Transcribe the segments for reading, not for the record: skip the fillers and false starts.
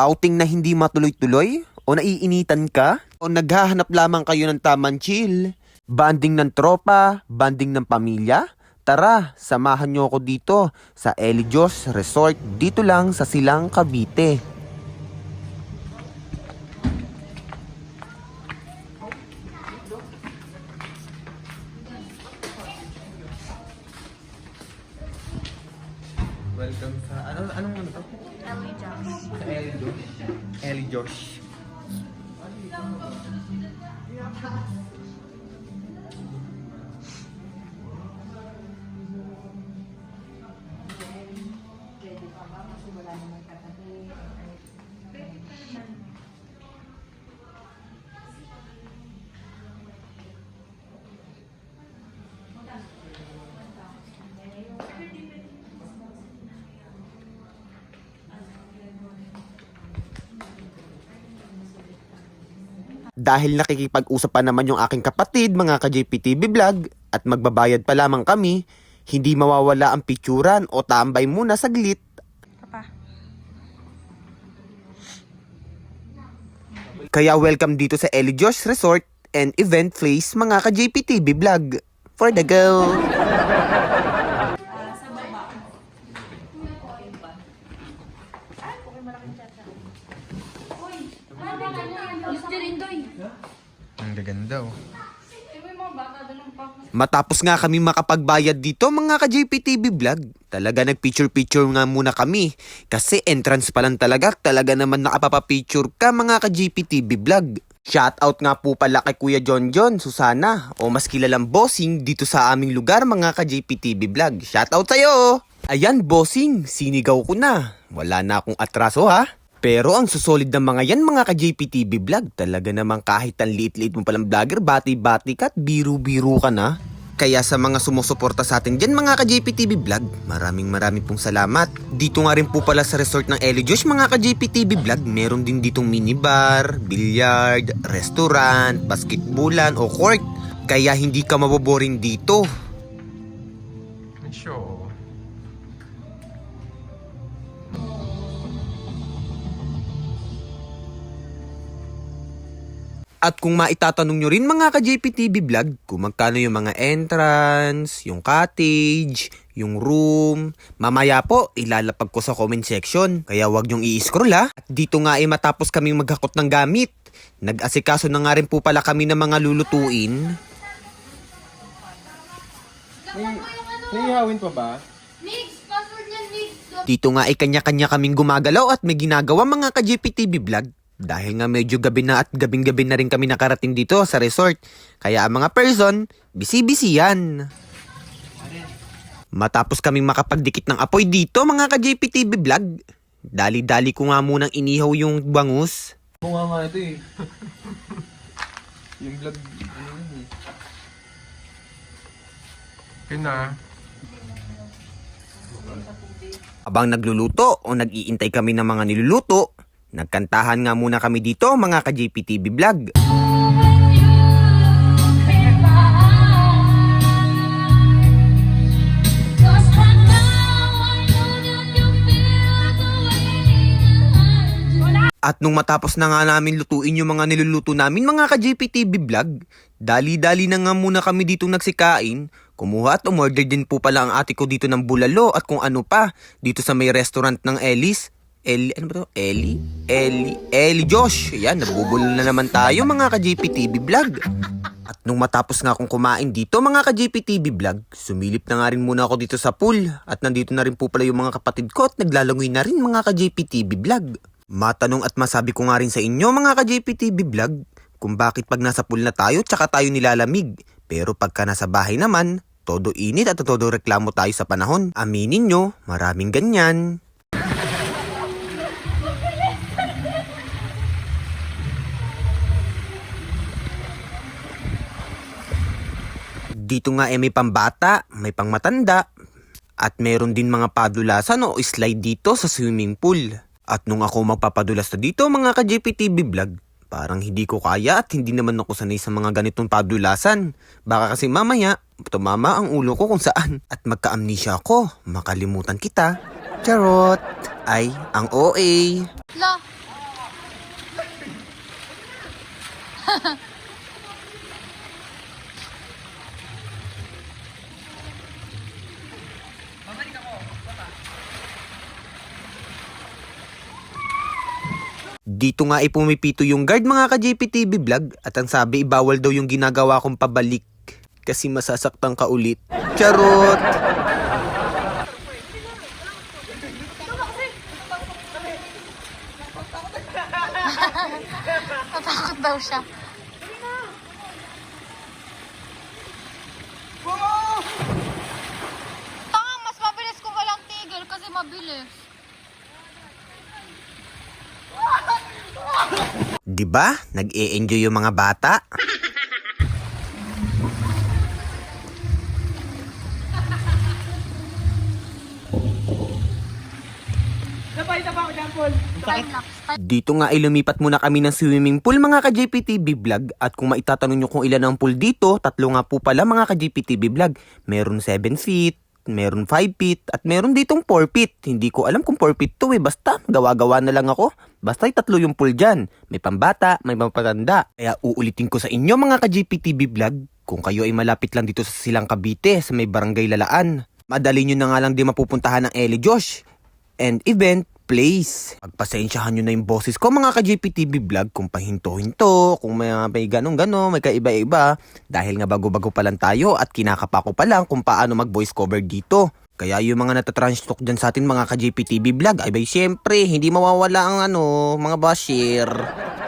Outing na hindi matuloy-tuloy? O naiinitan ka? O naghahanap lamang kayo ng tamang chill? Banding ng tropa? Banding ng pamilya? Tara, samahan nyo ako dito sa Elijos Resort dito lang sa Silang, Cavite. Welcome sa anong ano to? Sa Elijos. Dahil nakikipag-usap pa naman yung aking kapatid, mga ka-JPTV Vlog, at magbabayad pa lamang kami, hindi mawawala ang picturan o tambay muna saglit. Papa. Kaya welcome dito sa Elijos Resort and Event Place, mga ka-JPTV Vlog. For the go! Ang gaganda oh. Matapos nga kami makapagbayad dito, mga ka-JPTV Vlog, talaga nag-picture-picture nga muna kami. Kasi entrance pa lang talaga naman nakapapapicture ka, mga ka-JPTV Vlog. Shoutout nga po pala kay Kuya John Susana, o mas kilalang bossing dito sa aming lugar, mga ka-JPTV Vlog. Shoutout sa'yo! Ayan, bossing, sinigaw ko na. Wala na akong atraso ha. Pero ang susolid ng mga yan, mga ka-JPTV Vlog, talaga naman kahit ang liit-liit mo palang vlogger, bati-bati ka at biru-biru ka na. Kaya sa mga sumusuporta sa atin dyan, mga ka-JPTV Vlog, maraming pong salamat. Dito nga rin po pala sa resort ng Elijos, mga ka-JPTV Vlog, meron din ditong minibar, billiard, restaurant, basketballan o court. Kaya hindi ka maboboring dito. Sure. At kung maitatanong nyo rin, mga ka-JPTV Vlog, kung magkano yung mga entrance, yung cottage, yung room, mamaya po ilalapag ko sa comment section. Kaya wag nyong i-scroll ha. At dito nga matapos kaming maghakot ng gamit, nag-asikaso na nga rin po pala kami ng mga lulutuin. May ihawin pa ba? Mix! Password niyan, Mix! Dito nga kanya-kanya kaming gumagalaw at may ginagawa, mga ka-JPTV Vlog. Dahil nga medyo gabi na at gabing-gabi na rin kami nakarating dito sa resort. Kaya ang mga person, busy-busy yan. Matapos kaming makapagdikit ng apoy dito, mga ka-JPTV Vlog, dali-dali ko nga munang inihaw yung bangus. Bunga nga ito eh. Yung vlog, ano yun eh. Yun na. Abang nagluluto o nag-iintay kami ng mga niluluto, nagkantahan nga muna kami dito, mga ka-JPTV Vlog. At nung matapos na nga namin lutuin yung mga niluluto namin, mga ka-JPTV Vlog, dali-dali na nga muna kami dito nagsikain. Kumuha at umorder din po pala ang ate ko dito ng bulalo at kung ano pa, dito sa may restaurant ng ano ba to? Eli Josh. Ayan, nabubulol na naman tayo, mga ka-JPTV Vlog. At nung matapos nga akong kumain dito, mga ka-JPTV Vlog, sumilip na nga rin muna ako dito sa pool. At nandito na rin po pala yung mga kapatid ko at naglalangoy na rin, mga ka-JPTV Vlog. Matanong at masabi ko nga rin sa inyo, mga ka-JPTV Vlog, kung bakit pag nasa pool na tayo, tsaka tayo nilalamig. Pero pagka nasa bahay naman, todo init at todo reklamo tayo sa panahon. Aminin nyo, maraming ganyan. Dito nga may pambata, may pangmatanda, at meron din mga padulasan o slide dito sa swimming pool. At nung ako magpapadulas na dito, mga ka-JPTV Vlog, parang hindi ko kaya at hindi naman ako sanay sa mga ganitong padulasan. Baka kasi mamaya, tumama ang ulo ko kung saan. At magka-amnesia ako, makalimutan kita. Charot! Ay, ang OA. La, Dito nga pumipito yung guard mga ka-JPTV vlog at ang sabi bawal daw yung ginagawa kong pabalik kasi masasaktan ka ulit. Charot! Natakot daw siya. Tanga, mas mabilis kung walang tigil kasi mabilis. 'Di ba? Nag-e-enjoy yung mga bata. Dito nga lumipat muna kami ng swimming pool mga ka-JPTV vlog at kung maitatanong nyo kung ilan ang pool dito, tatlo nga po pala mga ka-JPTV vlog. Meron 7 feet, meron 5 feet at meron ditong 4 feet. Hindi ko alam kung 4 feet to basta gawa-gawa na lang ako. Basta tatlo yung pool dyan. May pambata, may pambatanda. Kaya uulitin ko sa inyo mga ka-JPTV vlog, kung kayo ay malapit lang dito sa Silang Cavite sa may Barangay Lalaan, madali nyo na nga lang di mapupuntahan ng Ellie Josh and event place. Pagpasensyahan nyo na yung boses ko mga ka-JPTV vlog kung pahinto-hinto, kung may ganong-ganon, may kaiba-iba. Dahil nga bago-bago pa lang tayo at kinakapa ko pa lang kung paano mag-voice cover dito. Kaya yung mga natatranstalk dyan sa atin mga ka-JPTV vlog, ay bay syempre, hindi mawawala ang mga basher.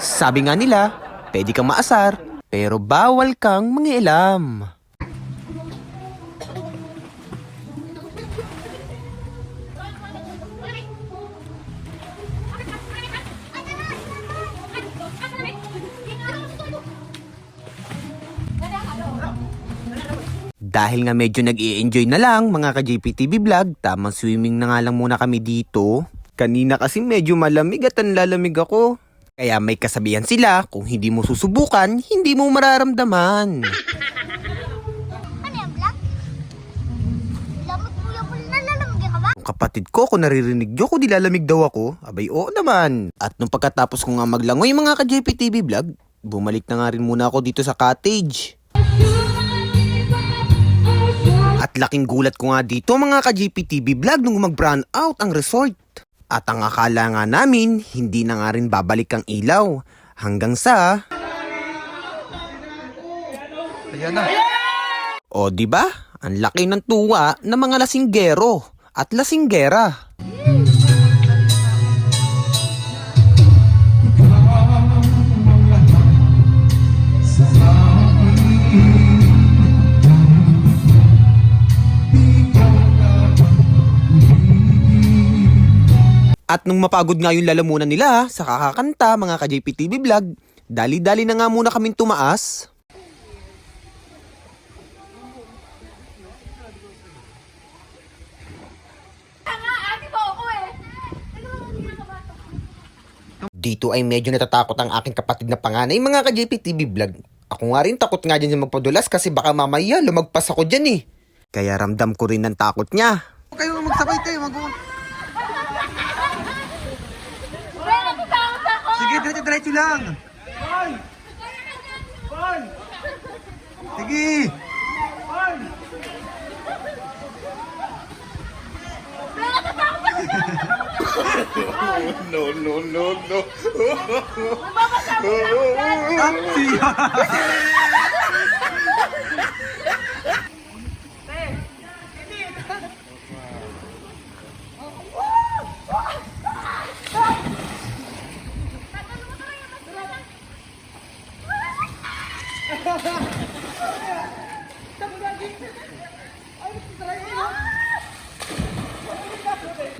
Sabi nga nila, pwede kang maasar, pero bawal kang mangialam. Dahil nga medyo nag-i-enjoy na lang mga ka-JPTV vlog, tamang swimming na nga lang muna kami dito. Kanina kasi medyo malamig at lalamig ako. Kaya may kasabihan sila, kung hindi mo susubukan, hindi mo mararamdaman. Ano yung vlog? Lamot mo yung pool na lalamigin ka ba? Ang kapatid ko, kung naririnig nyo kung nilalamig daw ako, abay oo naman. At nung pagkatapos ko nga maglangoy mga ka-JPTV vlog, bumalik na nga rin muna ako dito sa cottage. At laking gulat ko nga dito mga ka-JPTV vlog nung mag-brown out ang resort. At ang akala nga namin, hindi na nga rin babalik ang ilaw. Hanggang sa... Ayan na. O di ba? Ang laki ng tuwa ng mga lasinggero at lasinggera. At nung mapagod nga yung lalamunan nila sa kakakanta mga ka-JPTV vlog, dali-dali na nga muna kaming tumaas. Dito ay medyo natatakot ang aking kapatid na panganay mga ka-JPTV vlog. Ako nga rin takot nga dyan sa magpadulas kasi baka mamaya lumagpas ako dyan eh. Kaya ramdam ko rin ng takot niya. Kayo magsabay tayo, Sige, diretso lang. Sige.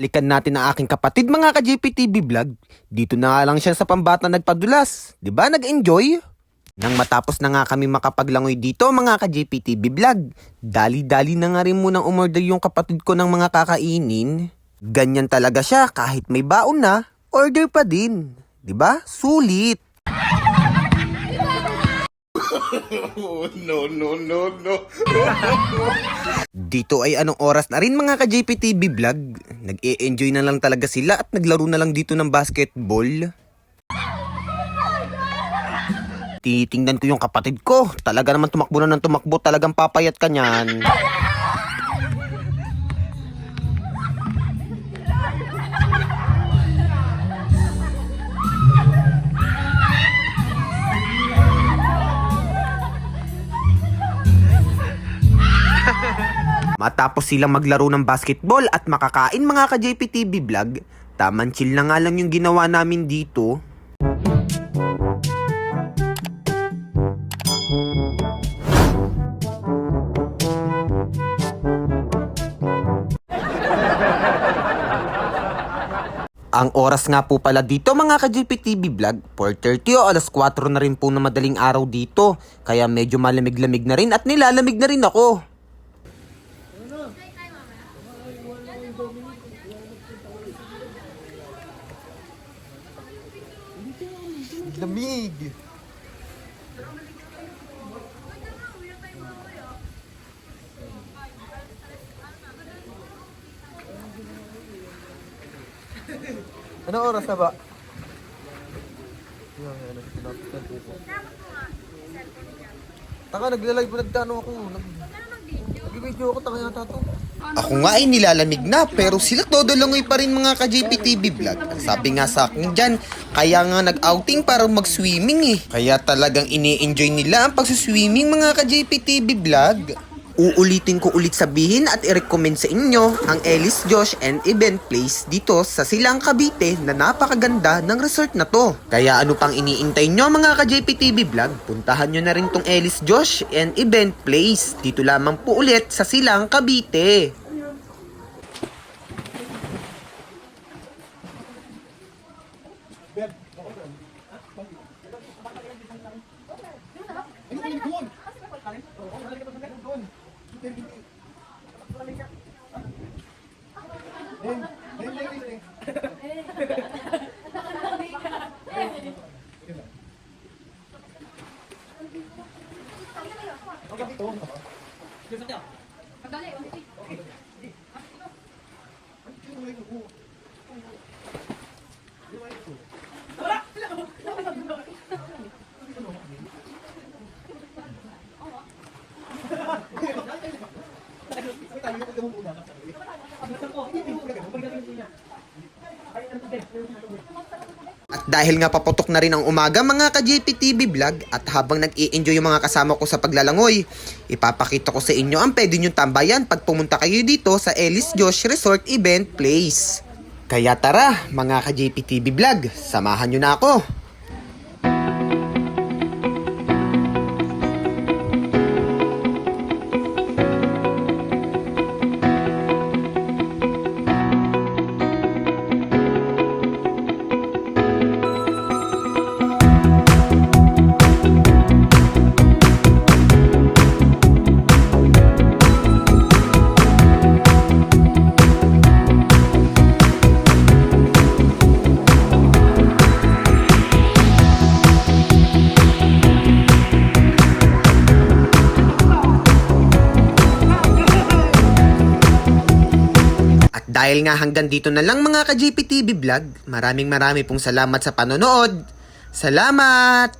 Likan natin ang aking kapatid mga ka-JPTV vlog. Dito na nga lang siya sa pambata nagpadulas. 'Di ba nag-enjoy? Nang matapos na nga kami makapaglangoy dito mga ka-JPTV vlog, dali-dali na nga rin munang umorder yung kapatid ko ng mga kakainin. Ganyan talaga siya kahit may baon na, order pa din. 'Di ba? Sulit. No. Dito ay anong oras na rin mga ka-JPTV vlog. Nag-e-enjoy na lang talaga sila at naglaro na lang dito ng basketball. Titingnan ko yung kapatid ko. Talaga naman tumakbo na ng tumakbo. Talagang papayat ka niyan. Matapos silang maglaro ng basketball at makakain mga ka-JPTV vlog, taman chill na nga lang yung ginawa namin dito. Ang oras nga po pala dito mga ka-JPTV vlog, 4:30 o alas 4 na rin po na madaling araw dito. Kaya medyo malamig-lamig na rin at nilalamig na rin ako. Lamig. Ano oras na ba? Taka, naglalay po, nagtano ako. Nag-video ako, taka yata to. Ako nga ay nilalamig na pero sila todo langoy pa rin mga ka-JPTV vlog. Sabi nga sa akin dyan, kaya nga nag-outing para mag-swimming eh. Kaya talagang ini-enjoy nila ang pag-swimming mga ka-JPTV vlog. Uulitin ko ulit sabihin at i-recommend sa inyo ang Ellis Josh and Event Place dito sa Silang Cavite na napakaganda ng resort na to. Kaya ano pang iniintay nyo mga ka-JPTV vlog, puntahan nyo na rin tong Ellis Josh and Event Place. Dito lamang po ulit sa Silang Cavite. At dahil nga paputok na rin ang umaga mga ka-JPTV vlog at habang nag-i-enjoy yung mga kasama ko sa paglalangoy, ipapakita ko sa inyo ang pwede nyo tambayan pag pumunta kayo dito sa Ellis Josh Resort Event Place. Kaya tara mga ka-JPTV vlog, samahan nyo na ako. Dahil nga hanggang dito na lang mga ka-JPTV vlog, maraming pong salamat sa panonood. Salamat!